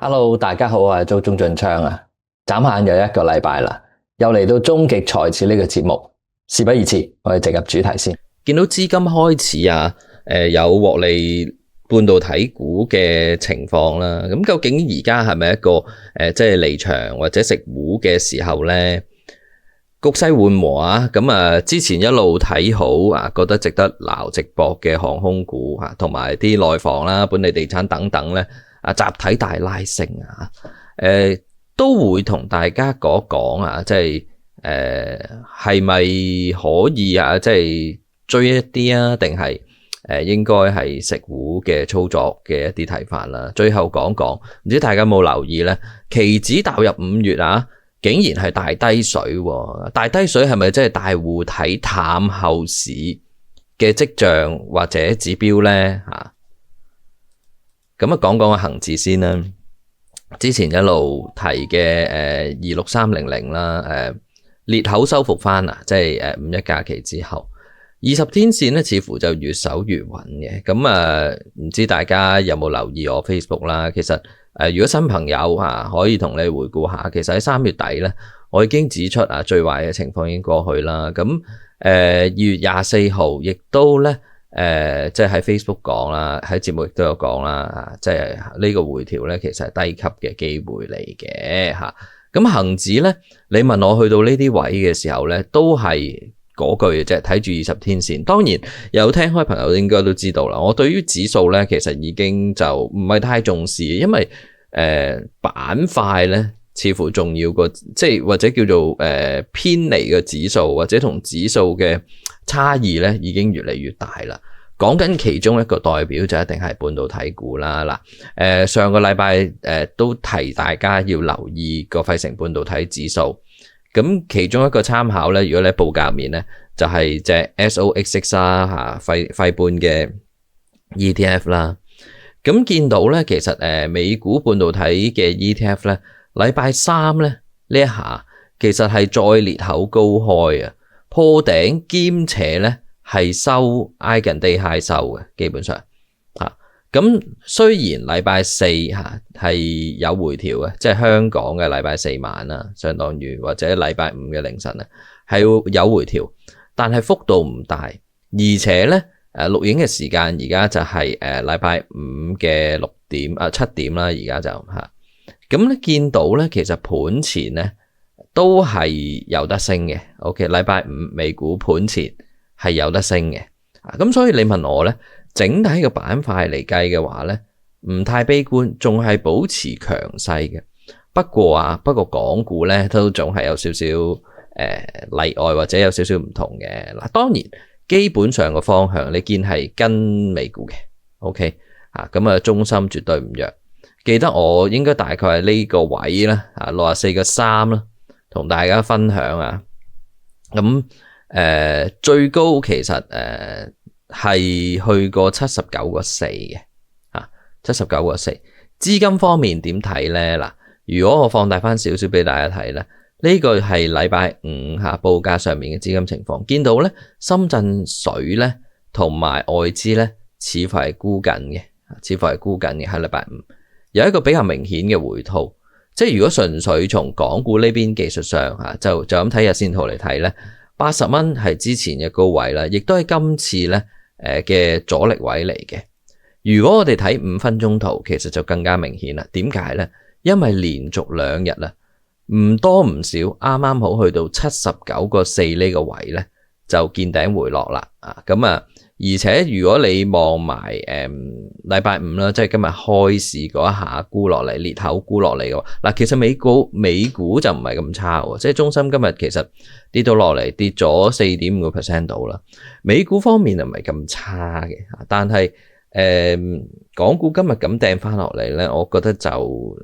Hello，大家好，我係周鍾俊昌啊。眨下又一個禮拜啦，又嚟到終極財智呢個節目。事不宜遲，我哋直入主題先。見到資金開始有獲利半導體股嘅情況啦。咁究竟而家係咪一個即係離場或者食糊嘅時候呢？局勢緩和啊，咁之前一路睇好啊，覺得值得撈直博嘅航空股啊，同埋啲內房啦、本地地產等等咧啊，集體大拉升啊，都會同大家講講啊，即係係咪可以啊，即係追一啲啊，定係應該係食糊嘅操作嘅一啲睇法啦。最後講講，唔知大家有冇留意咧？期指踏入5月啊！竟然係大低水喎，大低水係咪真係大戶睇淡後市嘅跡象或者指標呢？咁講講個恒指先啦。之前一路提嘅26300啦，裂口收復翻啊，即係五一假期之後，20天線咧似乎就越守越穩嘅。咁唔知大家有冇留意我 Facebook 啦？其實如果新朋友可以同你回顧下，其實喺3月底咧，我已經指出最壞嘅情況已經過去啦。咁2月24號亦都咧即係喺 Facebook 講啦，喺節目亦都有講啦，即係呢個回調咧其實係低級嘅機會嚟嘅嚇。咁恒指咧，你問我去到呢啲位嘅時候咧，都係嗰句嘅啫，睇住20天線。當然有聽開朋友應該都知道啦，我對於指數咧其實已經就唔係太重視，因為板塊咧似乎重要過，即係或者叫做偏離嘅指數或者同指數嘅差異咧已經越嚟越大啦。講緊其中一個代表就一定係半導體股啦。嗱，上個禮拜都提大家要留意個費城半導體指數。咁其中一個參考咧，如果你喺報價面咧，就係隻 SOX6 啦嚇，費半嘅 ETF 啦。咁見到咧，其實美股半導體嘅 ETF 咧，禮拜三咧呢一下其實係再裂口高開啊，破頂兼且咧係收挨近 day high 收嘅，基本上嚇。咁雖然禮拜四係有回調嘅，即係香港嘅禮拜四晚啦，相當於或者禮拜五嘅凌晨咧係有回調，但係幅度唔大，而且咧錄影嘅時間而家就係禮拜五嘅7點啦，而家就嚇。咁咧見到咧，其實盤前咧都係有得升嘅。OK， 禮拜五美股盤前係有得升嘅。咁所以你問我咧，整體嘅板塊嚟計嘅話咧，唔太悲觀，仲係保持強勢嘅。不過港股咧都仲係有少少例外或者有少少唔同嘅。嗱，當然基本上個方向你見係跟美股嘅。OK， 咁中心絕對唔弱。記得我應該大概係呢個位啦，64.3啦，同大家分享啊。咁最高其實係去過79.4嘅，79.4。資金方面點睇咧？嗱，如果我放大翻少少俾大家睇咧，呢個係禮拜五報價上面嘅資金情況，見到咧深圳水咧同埋外資咧似乎係沽緊嘅，喺禮拜五有一個比較明顯嘅回吐。即係如果純粹從港股呢邊技術上就咁睇日線圖嚟睇咧，80蚊係之前嘅高位啦，亦都係今次咧嘅阻力位嚟嘅。如果我哋睇5分鐘圖，其實就更加明顯啦。點解咧？因為連續2日啦，唔多唔少，啱啱好去到79.4呢個位咧，就見頂回落啦。而且如果你望埋禮拜五啦，即係今日開市嗰一下沽落嚟，裂口沽落嚟嘅話，嗱，其實美股就唔係咁差喎，即係中芯今日其實跌到落嚟，跌咗 4.5% 到啦。美股方面就唔係咁差嘅，但係港股今日咁掟翻落嚟咧，我覺得就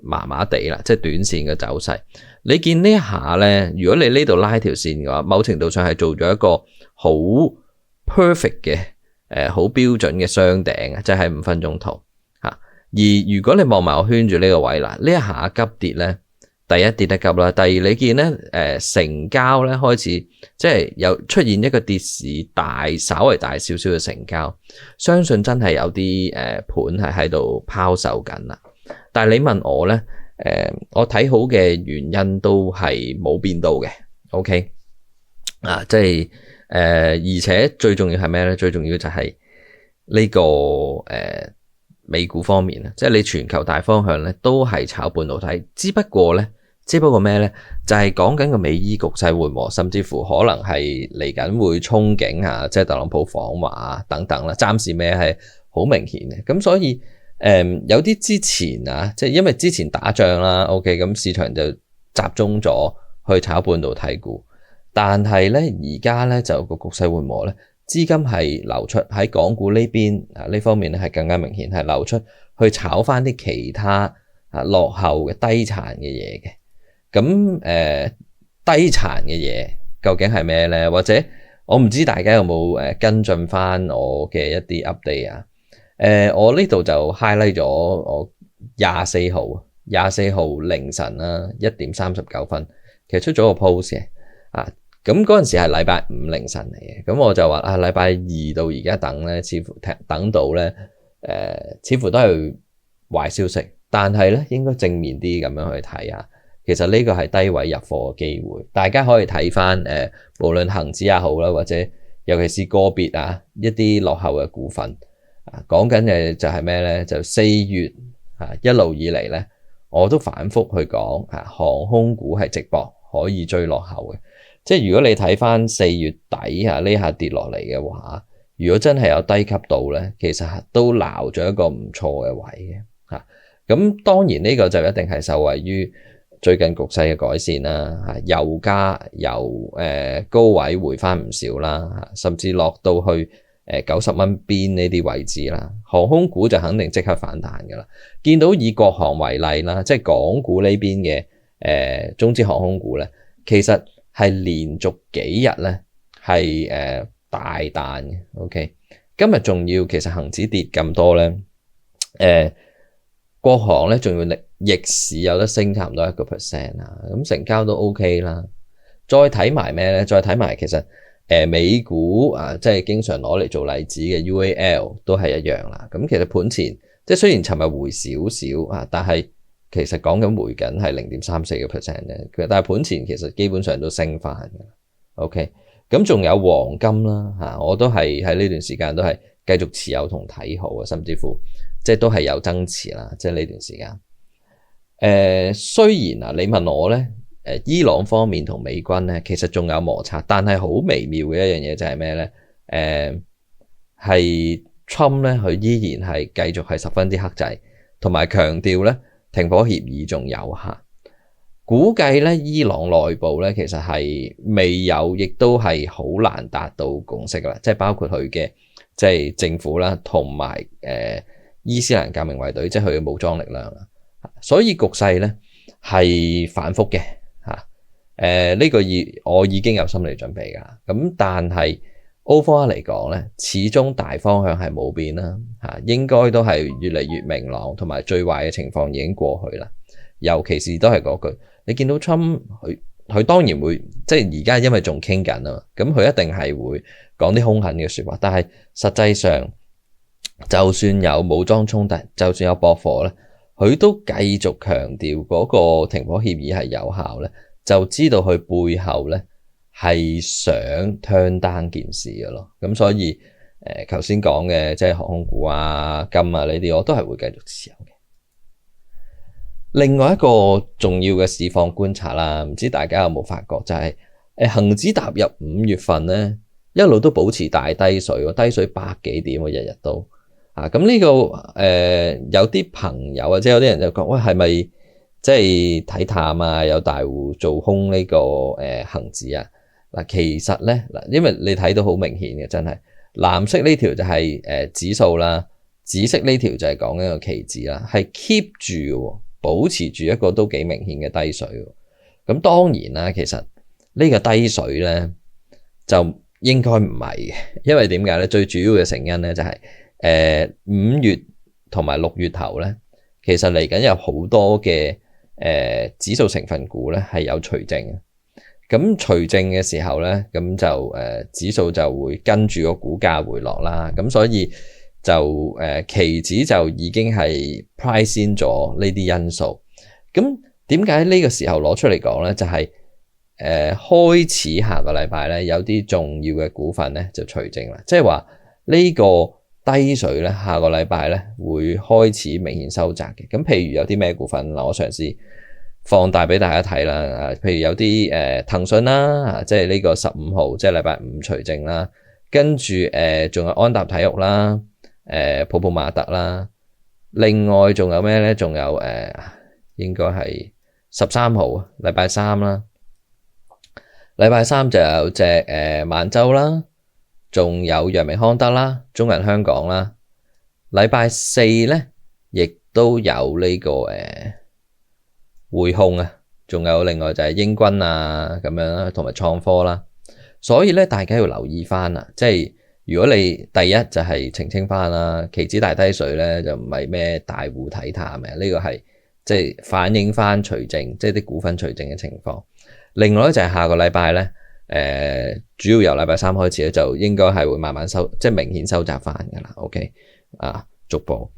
麻麻地啦，即係短線嘅走勢。你見呢一下咧，如果你呢度拉條線嘅話，某程度上係做咗一個好 perfect 嘅好標準嘅雙頂啊，即係5分鐘圖嚇。而如果你望埋我圈住呢個位啦，呢一下急跌咧，第一跌得急啦，第二你見咧成交咧開始即係有出現一個跌市稍為大少少嘅成交，相信真係有啲盤係喺度拋售緊啦。但係你問我咧，我睇好嘅原因都係冇變到嘅。OK 啊，即係而且最重要係咩咧？最重要就係呢個美股方面啊，即係你全球大方向咧都係炒半導體，只不過咩咧？就係講緊個美伊局勢緩和，甚至乎可能係嚟緊會憧憬啊，即係特朗普訪華啊等等啦。暫時咩係好明顯嘅，咁所以有啲之前啊，即係因為之前打仗啦 ，OK， 咁市場就集中咗去炒半導體股，但係咧而家咧就個局勢緩和咧，資金係流出喺港股呢邊啊，呢方面咧係更加明顯係流出去炒翻啲其他落後嘅低殘嘅嘢嘅。咁低殘嘅嘢究竟係咩咧？或者我唔知大家有冇跟進翻我嘅一啲 update 啊？我呢度就 highlight 咗我24號凌晨啦1點39分，其實出咗個 post 嘅啊。咁嗰陣時係禮拜五凌晨嚟嘅，咁我就話啊，禮拜二到而家等咧，似乎等到咧似乎都係壞消息，但係咧應該正面啲咁樣去睇啊。其實呢個係低位入貨嘅機會，大家可以睇翻無論恒指也好啦，或者尤其是個別啊一啲落後嘅股份啊，講緊嘅就係咩咧？就4月一路以嚟咧，我都反覆去講航空股係值博可以追落後嘅。即係如果你睇翻4月底呢下跌落嚟嘅話，如果真係有低級度咧，其實都撈咗一個唔錯嘅位嘅嚇。咁當然呢個就一定係受惠於最近局勢嘅改善啦，油價由高位回翻唔少啦，甚至落到去90蚊邊呢啲位置啦。航空股就肯定即刻反彈㗎啦。見到以國航為例啦，即係港股呢邊嘅中資航空股咧，其實係連續幾日咧係大彈嘅。OK， 今日仲要其實恒指跌咁多咧，國航咧仲要逆市有得升差唔多1% 啊，咁成交都 OK 啦。再睇埋咩咧？再睇埋其實美股啊，即係經常攞嚟做例子嘅 UAL 都係一樣啦。咁其實盤前即係雖然尋日回少少啊，但係其實講緊回緊係0.34% 啫。但係盤前其實基本上都升翻嘅。OK， 咁仲有黃金啦嚇，我都係喺呢段時間都係繼續持有同睇好啊，甚至乎即係都係有增持啦。即係呢段時間。雖然啊，你問我咧，伊朗方面同美軍咧，其實仲有摩擦，但係好微妙嘅一樣嘢就係咩咧？係 Trump 咧，佢依然係繼續係十分之克制，同埋強調咧停火協議仲有效。估計咧，伊朗內部咧其實係未有，亦都係好難達到共識啦。即係包括佢嘅即係政府啦，同埋伊斯蘭革命衛隊，即係佢嘅武裝力量啦。所以局勢咧係反覆嘅嚇，呢個我已經有心理準備噶。咁但係 overall 嚟講咧，始終大方向係冇變啦嚇，應該都係越嚟越明朗，同埋最壞嘅情況已經過去啦。尤其是都係嗰句，你見到 Trump 佢當然會即係而家因為仲傾緊啊嘛，咁佢一定係會講啲兇狠嘅説話。但係實際上，就算有武裝衝突，就算有駁火咧，佢都繼續強調嗰個停火協議係有效咧，就知道佢背後咧係想 turn down 件事嘅咯。咁所以頭先講嘅即係航空股啊、金啊呢啲，我都係會繼續持有嘅。另外一個重要嘅市況觀察啦，唔知大家有冇發覺就係恆指踏入5月份咧，一路都保持大低水喎，低水100幾點喎，日日都。咁呢個有啲朋友或者有啲人就講，喂，係咪即係睇淡啊？有大戶做空呢個恆指啊？嗱，其實咧嗱，因為你睇到好明顯嘅，真係藍色呢條就係指數啦，紫色呢條就係講緊個期指啦，係 keep 住嘅，保持住一個都幾明顯嘅低水。咁當然啦，其實呢個低水咧就應該唔係嘅，因為點解咧？最主要嘅成因咧就係5月同埋6月頭咧，其實嚟緊有好多嘅指數成分股咧係有除淨嘅。咁除淨嘅時候咧，咁就指數就會跟住個股價回落啦。咁所以就期指就已經係 price in 咗呢啲因素。咁點解呢個時候攞出嚟講咧？就係開始下個禮拜咧有啲重要嘅股份咧就除淨啦，即係話呢個低水咧下個禮拜咧會開始明顯收窄嘅。咁譬如有啲咩股份嗱，我嘗試放大俾大家睇啦。譬如有啲騰訊啦，即係呢個15號即係禮拜五除淨啦，跟住仲有安踏體育啦，普普馬特啦，另外仲有咩咧？仲有應該係13號禮拜三啦。禮拜三就有隻萬洲啦，仲有陽明康德啦、中銀香港啦。禮拜四咧，亦都有呢個匯控啊，仲有另外就係英軍啊咁樣啦，同埋創科啦。所以咧，大家要留意翻啦，即係如果你第一就係澄清翻啦，期指大低水咧就唔係咩大戶睇淡嘅，呢個係即係反映翻除淨，即係啲股份除淨嘅情況。另外咧就係下個禮拜咧，主要由禮拜三開始咧，就應該係會慢慢即係明顯收窄翻噶啦。OK 啊，逐步。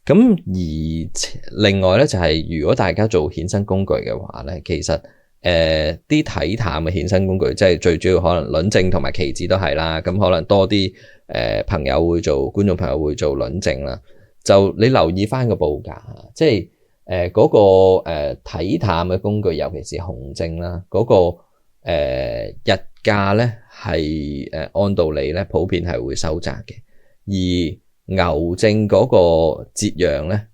咁而另外咧就係如果大家做衍生工具嘅話咧，其實啲睇淡嘅衍生工具，即係最主要可能輪證同埋期指都係啦。咁可能多啲朋友會做，觀眾朋友會做輪證啦。就你留意翻個報價，即係。嗰個睇淡嘅工具，尤其是紅證啦，嗰個日價咧係按道理咧普遍係會收窄嘅，而牛證嗰個折讓咧，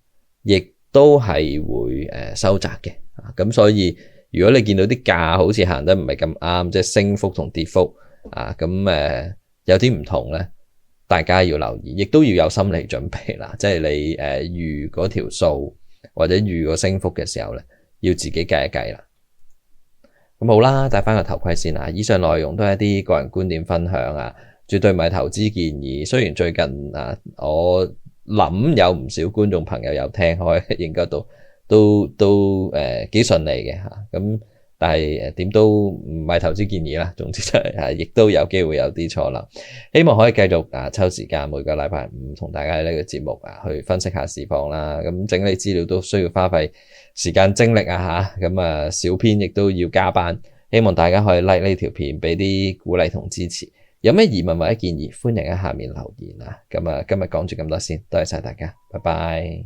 亦都係會收窄嘅。咁所以如果你見到啲價好似行得唔係咁啱，即係升幅同跌幅咁有啲唔同咧，大家要留意，亦都要有心理準備啦。即係你預嗰條數。或者預個升幅嘅時候咧，要自己計一計啦。咁好啦，戴翻個頭盔先啊！以上內容都係一啲個人觀點分享啊，絕對唔係投資建議。雖然最近我諗有唔少觀眾朋友有聽開，應該都幾順利嘅嚇。咁但係點都唔係投資建議啦。總之就係亦都有機會有啲錯啦。希望可以繼續抽時間每個禮拜五同大家喺呢個節目去分析下市況啦。咁整理資料都需要花費時間精力啊嚇。咁小編亦都要加班。希望大家可以 like 呢條片，俾啲鼓勵同支持。有咩疑問或者建議，歡迎喺下面留言啊。咁今日講住咁多先，多謝晒大家，拜拜。